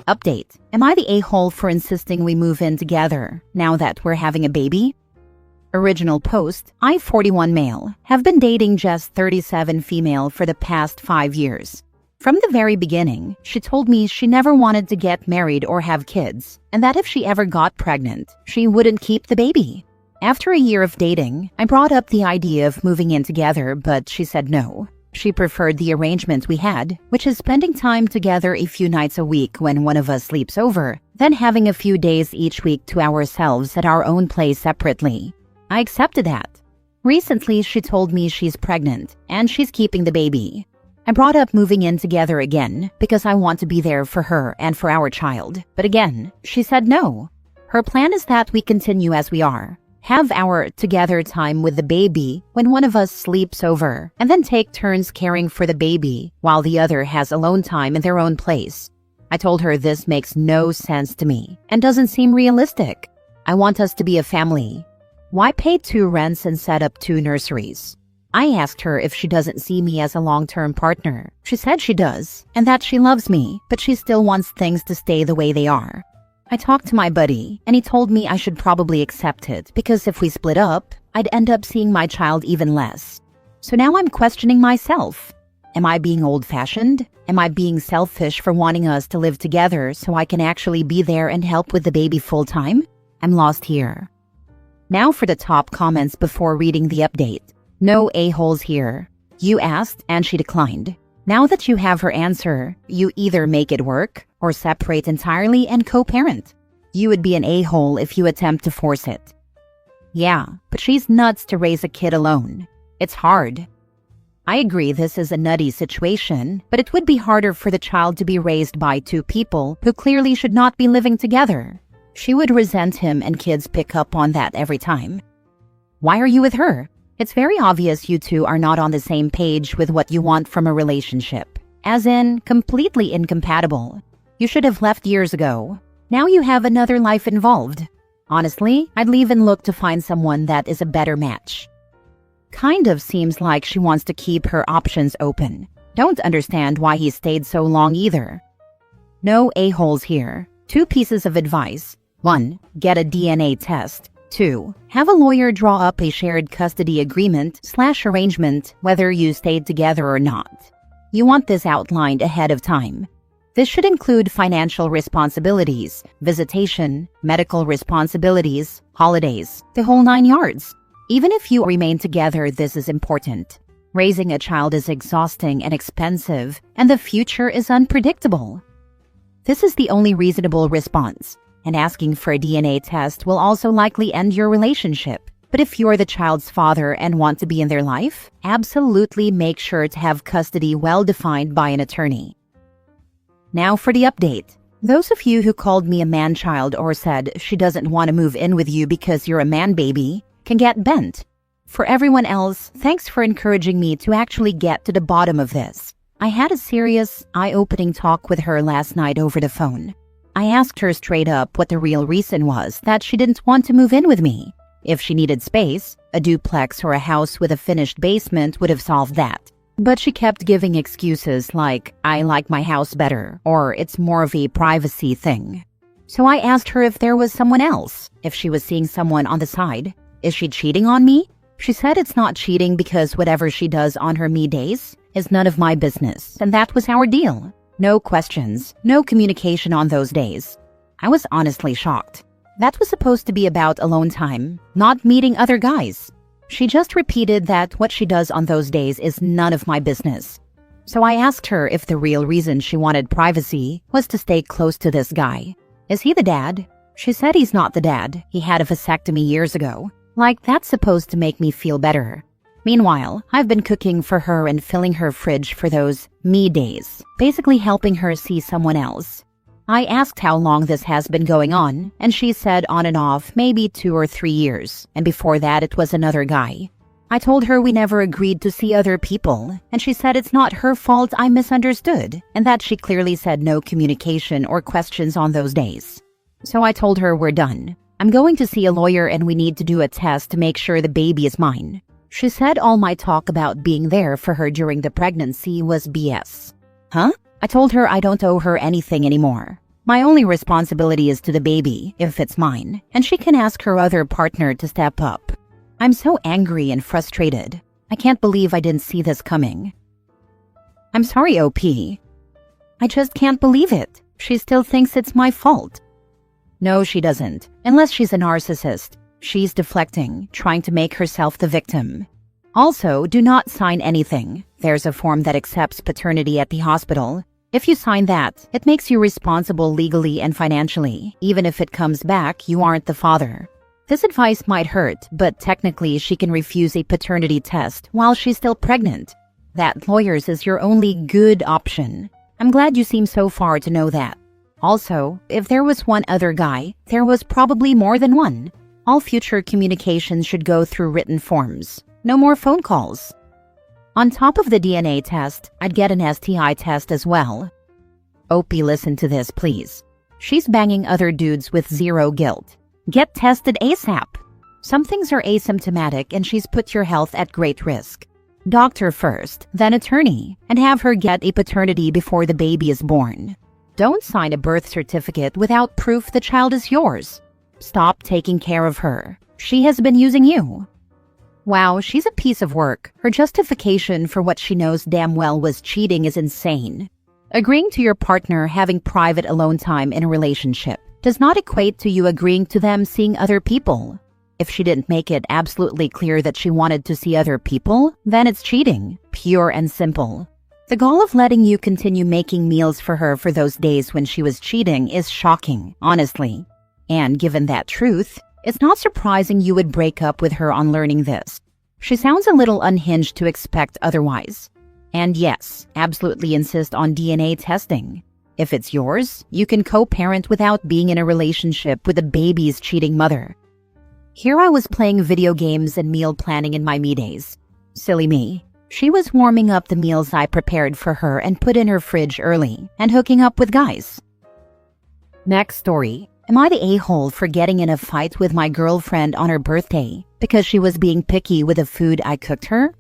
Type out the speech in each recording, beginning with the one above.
Update. Am I the a-hole for insisting we move in together now that we're having a baby? Original post. I, 41 male, have been dating just 37 female for the past 5 years. From the very beginning, she told me she never wanted to get married or have kids, and that if she ever got pregnant, she wouldn't keep the baby. After a year of dating, I brought up the idea of moving in together, but she said no. She preferred the arrangement we had, which is spending time together a few nights a week when one of us sleeps over, then having a few days each week to ourselves at our own place separately. I accepted that. Recently, she told me she's pregnant, and she's keeping the baby. I brought up moving in together again because I want to be there for her and for our child, but again, she said no. Her plan is that we continue as we are. Have our together time with the baby when one of us sleeps over, and then take turns caring for the baby while the other has alone time in their own place. I told her this makes no sense to me and doesn't seem realistic. I want us to be a family. Why pay 2 rents and set up 2 nurseries? I asked her if she doesn't see me as a long-term partner. She said she does, and that she loves me, but she still wants things to stay the way they are. I talked to my buddy, and he told me I should probably accept it because if we split up, I'd end up seeing my child even less. So now I'm questioning myself. Am I being old-fashioned? Am I being selfish for wanting us to live together so I can actually be there and help with the baby full-time? I'm lost here. Now for the top comments before reading the update. No a-holes here. You asked, and she declined. Now that you have her answer, you either make it work or separate entirely and co-parent. You would be an a-hole if you attempt to force it. Yeah, but she's nuts to raise a kid alone. It's hard. I agree this is a nutty situation, but it would be harder for the child to be raised by 2 people who clearly should not be living together. She would resent him and kids pick up on that every time. Why are you with her? It's very obvious you 2 are not on the same page with what you want from a relationship. As in, completely incompatible. You should have left years ago. Now you have another life involved. Honestly, I'd leave and look to find someone that is a better match. Kind of seems like she wants to keep her options open. Don't understand why he stayed so long either. No a-holes here. 2 pieces of advice. 1. Get a DNA test. 2. Have a lawyer draw up a shared custody agreement/arrangement whether you stayed together or not. You want this outlined ahead of time. This should include financial responsibilities, visitation, medical responsibilities, holidays, the whole 9 yards. Even if you remain together, this is important. Raising a child is exhausting and expensive, and the future is unpredictable. This is the only reasonable response. And asking for a DNA test will also likely end your relationship. But if you're the child's father and want to be in their life, absolutely make sure to have custody well defined by an attorney. Now for the update. Those of you who called me a man-child or said she doesn't want to move in with you because you're a man-baby can get bent. For everyone else, thanks for encouraging me to actually get to the bottom of this. I had a serious, eye-opening talk with her last night over the phone. I asked her straight up what the real reason was that she didn't want to move in with me. If she needed space, a duplex or a house with a finished basement would have solved that. But she kept giving excuses like, I like my house better, or it's more of a privacy thing. So I asked her if there was someone else, if she was seeing someone on the side. Is she cheating on me? She said it's not cheating because whatever she does on her me days is none of my business, and that was our deal. No questions, no communication on those days. I was honestly shocked. That was supposed to be about alone time, not meeting other guys. She just repeated that what she does on those days is none of my business. So I asked her if the real reason she wanted privacy was to stay close to this guy. Is he the dad? She said he's not the dad. He had a vasectomy years ago. Like, that's supposed to make me feel better. Meanwhile, I've been cooking for her and filling her fridge for those me days, basically helping her see someone else. I asked how long this has been going on, and she said on and off maybe 2 or 3 years, and before that it was another guy. I told her we never agreed to see other people, and she said it's not her fault I misunderstood, and that she clearly said no communication or questions on those days. So I told her we're done. I'm going to see a lawyer and we need to do a test to make sure the baby is mine. She said all my talk about being there for her during the pregnancy was BS. Huh? I told her I don't owe her anything anymore. My only responsibility is to the baby, if it's mine, and she can ask her other partner to step up. I'm so angry and frustrated. I can't believe I didn't see this coming. I'm sorry, OP. I just can't believe it. She still thinks it's my fault. No, she doesn't, unless she's a narcissist. She's deflecting, trying to make herself the victim. Also, do not sign anything. There's a form that accepts paternity at the hospital. If you sign that, it makes you responsible legally and financially. Even if it comes back, you aren't the father. This advice might hurt, but technically she can refuse a paternity test while she's still pregnant. That lawyers is your only good option. I'm glad you seem so far to know that. Also, if there was one other guy, there was probably more than one. All future communications should go through written forms. No more phone calls. On top of the DNA test, I'd get an STI test as well. Opie, listen to this, please. She's banging other dudes with zero guilt. Get tested ASAP. Some things are asymptomatic and she's put your health at great risk. Doctor first, then attorney, and have her get a paternity before the baby is born. Don't sign a birth certificate without proof the child is yours. Stop taking care of her. She has been using you. Wow, she's a piece of work. Her justification for what she knows damn well was cheating is insane. Agreeing to your partner having private alone time in a relationship does not equate to you agreeing to them seeing other people. If she didn't make it absolutely clear that she wanted to see other people, then it's cheating, pure and simple. The goal of letting you continue making meals for her for those days when she was cheating is shocking, honestly. And given that truth, it's not surprising you would break up with her on learning this. She sounds a little unhinged to expect otherwise. And yes, absolutely insist on DNA testing. If it's yours, you can co-parent without being in a relationship with the baby's cheating mother. Here I was playing video games and meal planning in my me days. Silly me. She was warming up the meals I prepared for her and put in her fridge early and hooking up with guys. Next story. Am I the a-hole for getting in a fight with my girlfriend on her birthday because she was being picky with the food I cooked her?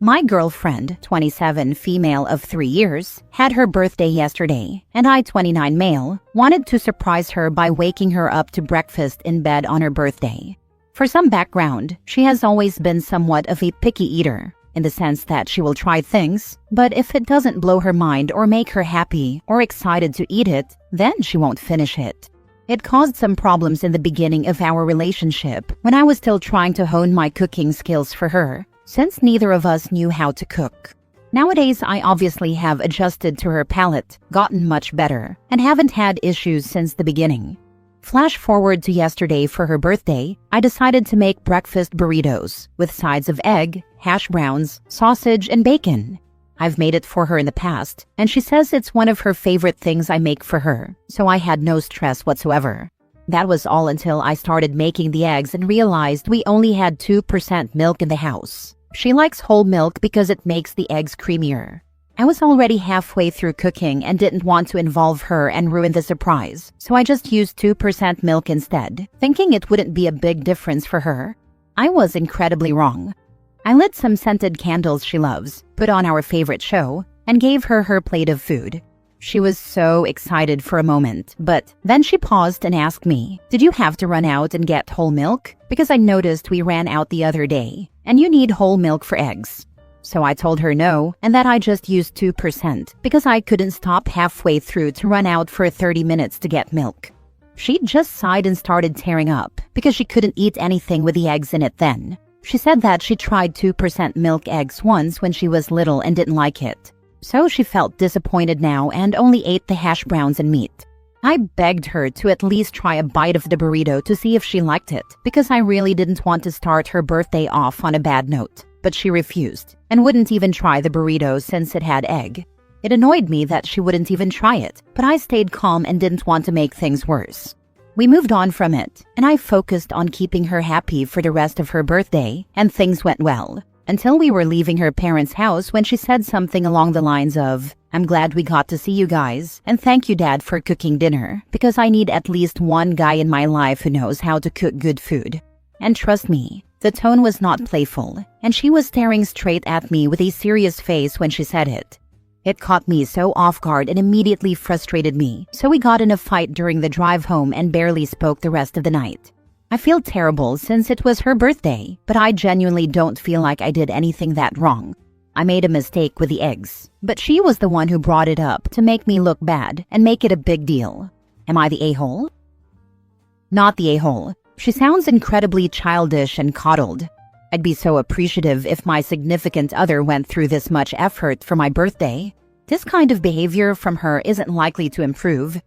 My girlfriend, 27, female of 3 years, had her birthday yesterday, and I, 29, male, wanted to surprise her by waking her up to breakfast in bed on her birthday. For some background, she has always been somewhat of a picky eater, in the sense that she will try things, but if it doesn't blow her mind or make her happy or excited to eat it, then she won't finish it. It caused some problems in the beginning of our relationship when I was still trying to hone my cooking skills for her, since neither of us knew how to cook. Nowadays, I obviously have adjusted to her palate, gotten much better, and haven't had issues since the beginning. Flash forward to yesterday for her birthday, I decided to make breakfast burritos with sides of egg, hash browns, sausage, and bacon. I've made it for her in the past, and she says it's one of her favorite things I make for her, so I had no stress whatsoever. That was all until I started making the eggs and realized we only had 2% milk in the house. She likes whole milk because it makes the eggs creamier. I was already halfway through cooking and didn't want to involve her and ruin the surprise, so I just used 2% milk instead, thinking it wouldn't be a big difference for her. I was incredibly wrong. I lit some scented candles she loves, put on our favorite show, and gave her her plate of food. She was so excited for a moment, but then she paused and asked me, "Did you have to run out and get whole milk? Because I noticed we ran out the other day, and you need whole milk for eggs." So I told her no, and that I just used 2% because I couldn't stop halfway through to run out for 30 minutes to get milk. She just sighed and started tearing up because she couldn't eat anything with the eggs in it then. She said that she tried 2% milk eggs once when she was little and didn't like it. So she felt disappointed now and only ate the hash browns and meat. I begged her to at least try a bite of the burrito to see if she liked it, because I really didn't want to start her birthday off on a bad note. But she refused, and wouldn't even try the burrito since it had egg. It annoyed me that she wouldn't even try it, but I stayed calm and didn't want to make things worse. We moved on from it, and I focused on keeping her happy for the rest of her birthday, and things went well. Until we were leaving her parents' house when she said something along the lines of, "I'm glad we got to see you guys, and thank you, Dad, for cooking dinner, because I need at least one guy in my life who knows how to cook good food." And trust me, the tone was not playful, and she was staring straight at me with a serious face when she said it. It caught me so off guard and immediately frustrated me, so we got in a fight during the drive home and barely spoke the rest of the night. I feel terrible since it was her birthday, but I genuinely don't feel like I did anything that wrong. I made a mistake with the eggs, but she was the one who brought it up to make me look bad and make it a big deal. Am I the a-hole? Not the a-hole. She sounds incredibly childish and coddled. I'd be so appreciative if my significant other went through this much effort for my birthday. This kind of behavior from her isn't likely to improve.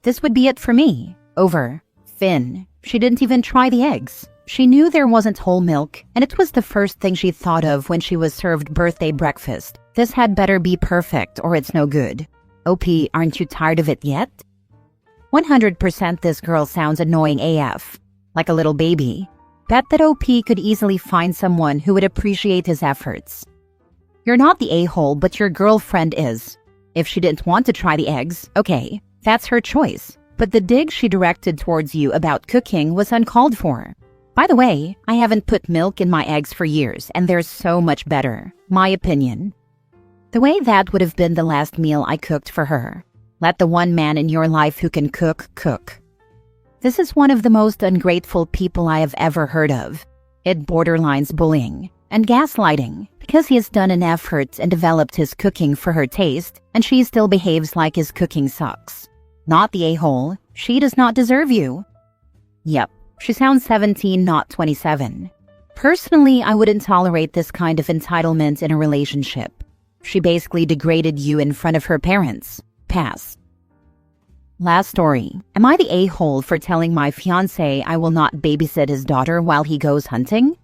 This would be it for me. Over. Finn. She didn't even try the eggs. She knew there wasn't whole milk, and it was the first thing she thought of when she was served birthday breakfast. This had better be perfect or it's no good. OP, aren't you tired of it yet? 100% this girl sounds annoying AF. Like a little baby. Bet that OP could easily find someone who would appreciate his efforts. You're not the a-hole, but your girlfriend is. If she didn't want to try the eggs, okay, that's her choice. But the dig she directed towards you about cooking was uncalled for. By the way, I haven't put milk in my eggs for years, and they're so much better. My opinion. The way that would have been the last meal I cooked for her. Let the one man in your life who can cook, cook. This is one of the most ungrateful people I have ever heard of. It borderlines bullying and gaslighting because he has done an effort and developed his cooking for her taste, and she still behaves like his cooking sucks. Not the a-hole. She does not deserve you. Yep, she sounds 17, not 27. Personally, I wouldn't tolerate this kind of entitlement in a relationship. She basically degraded you in front of her parents. Pass. Last story. Am I the a-hole for telling my fiancé I will not babysit his daughter while he goes hunting?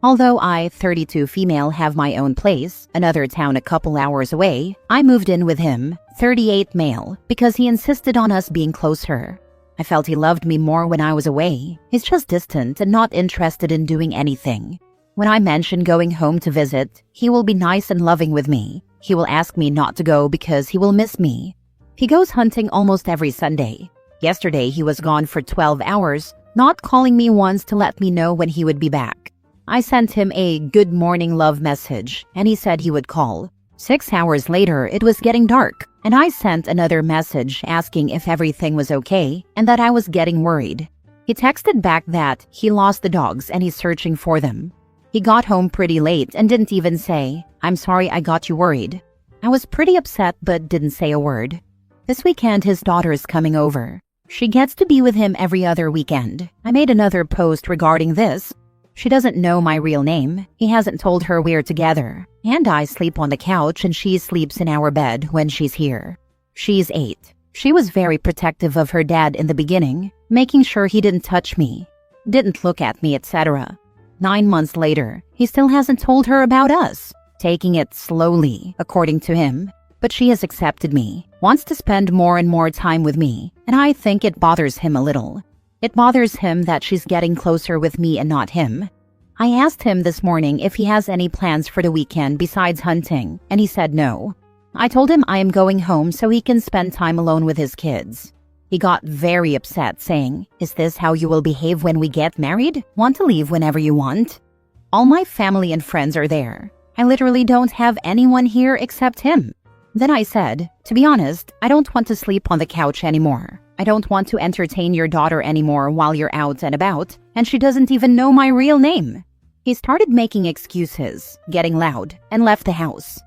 Although I, 32 female, have my own place, another town a couple hours away, I moved in with him, 38 male, because he insisted on us being closer. I felt he loved me more when I was away. He's just distant and not interested in doing anything. When I mention going home to visit, he will be nice and loving with me. He will ask me not to go because he will miss me. He goes hunting almost every Sunday. Yesterday he was gone for 12 hours, not calling me once to let me know when he would be back. I sent him a good morning love message, and he said he would call. 6 hours later, it was getting dark, and I sent another message asking if everything was okay and that I was getting worried. He texted back that he lost the dogs and he's searching for them. He got home pretty late and didn't even say, "I'm sorry I got you worried." I was pretty upset but didn't say a word. This weekend his daughter is coming over. She gets to be with him every other weekend. I made another post regarding this. She doesn't know my real name. He hasn't told her we're together. And I sleep on the couch and she sleeps in our bed when she's here. She's 8. She was very protective of her dad in the beginning, making sure he didn't touch me, didn't look at me, etc. 9 months later, he still hasn't told her about us. Taking it slowly, according to him. But she has accepted me, wants to spend more and more time with me, and I think it bothers him a little. It bothers him that she's getting closer with me and not him. I asked him this morning if he has any plans for the weekend besides hunting, and he said no. I told him I am going home so he can spend time alone with his kids. He got very upset, saying, "Is this how you will behave when we get married? Want to leave whenever you want?" All my family and friends are there. I literally don't have anyone here except him. Then I said, "To be honest, I don't want to sleep on the couch anymore. I don't want to entertain your daughter anymore while you're out and about, and she doesn't even know my real name." He started making excuses, getting loud, and left the house.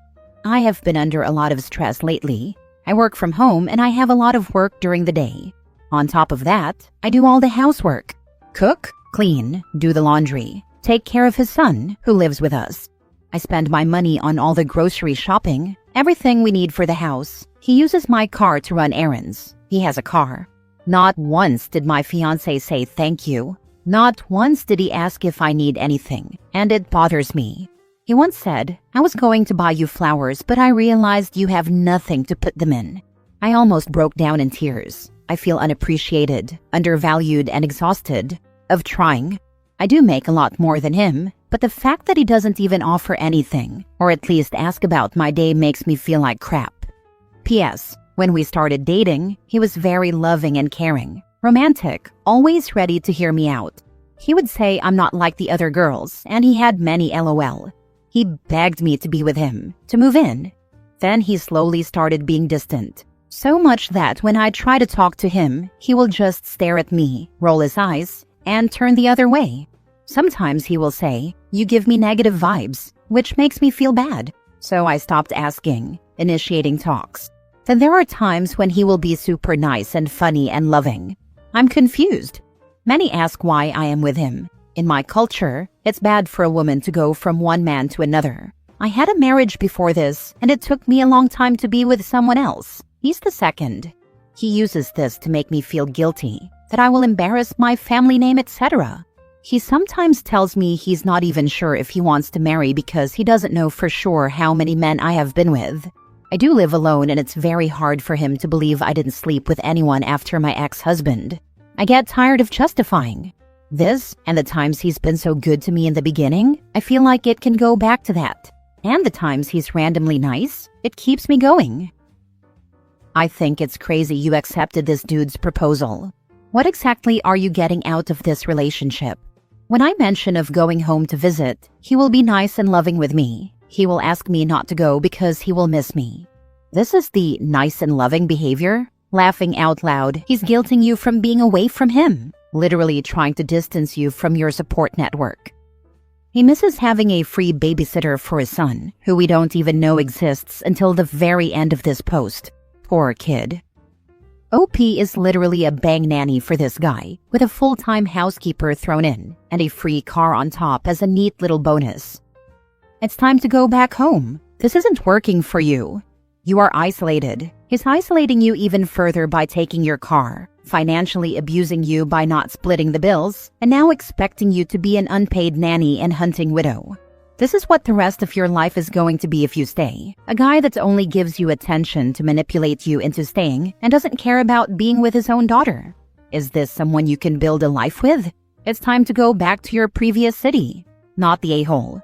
I have been under a lot of stress lately. I work from home and I have a lot of work during the day. On top of that, I do all the housework. Cook, clean, do the laundry, take care of his son, who lives with us. I spend my money on all the grocery shopping, everything we need for the house. He uses my car to run errands. He has a car. Not once did my fiancé say thank you. Not once did he ask if I need anything, and it bothers me. He once said, "I was going to buy you flowers, but I realized you have nothing to put them in." I almost broke down in tears. I feel unappreciated, undervalued, and exhausted of trying. I do make a lot more than him, but the fact that he doesn't even offer anything, or at least ask about my day, makes me feel like crap. P.S. When we started dating, he was very loving and caring, romantic, always ready to hear me out. He would say I'm not like the other girls, and he had many LOL. He begged me to be with him, to move in. Then he slowly started being distant. So much that when I try to talk to him, he will just stare at me, roll his eyes, and turn the other way. Sometimes he will say, "You give me negative vibes," which makes me feel bad. So I stopped asking, initiating talks. Then there are times when he will be super nice and funny and loving. I'm confused. Many ask why I am with him. In my culture, it's bad for a woman to go from one man to another. I had a marriage before this, and it took me a long time to be with someone else. He's the second. He uses this to make me feel guilty, that I will embarrass my family name, etc. He sometimes tells me he's not even sure if he wants to marry because he doesn't know for sure how many men I have been with. I do live alone, and it's very hard for him to believe I didn't sleep with anyone after my ex-husband. I get tired of justifying this, and the times he's been so good to me in the beginning, I feel like it can go back to that. And the times he's randomly nice, it keeps me going. I think it's crazy you accepted this dude's proposal. What exactly are you getting out of this relationship? When I mention of going home to visit, he will be nice and loving with me. He will ask me not to go because he will miss me. This is the nice and loving behavior? Laughing out loud, he's guilting you from being away from him, literally trying to distance you from your support network. He misses having a free babysitter for his son, who we don't even know exists until the very end of this post. Poor kid. OP is literally a bang nanny for this guy, with a full-time housekeeper thrown in, and a free car on top as a neat little bonus. It's time to go back home. This isn't working for you. You are isolated. He's isolating you even further by taking your car, financially abusing you by not splitting the bills, and now expecting you to be an unpaid nanny and hunting widow. This is what the rest of your life is going to be if you stay. A guy that only gives you attention to manipulate you into staying and doesn't care about being with his own daughter. Is this someone you can build a life with? It's time to go back to your previous city. Not the a-hole.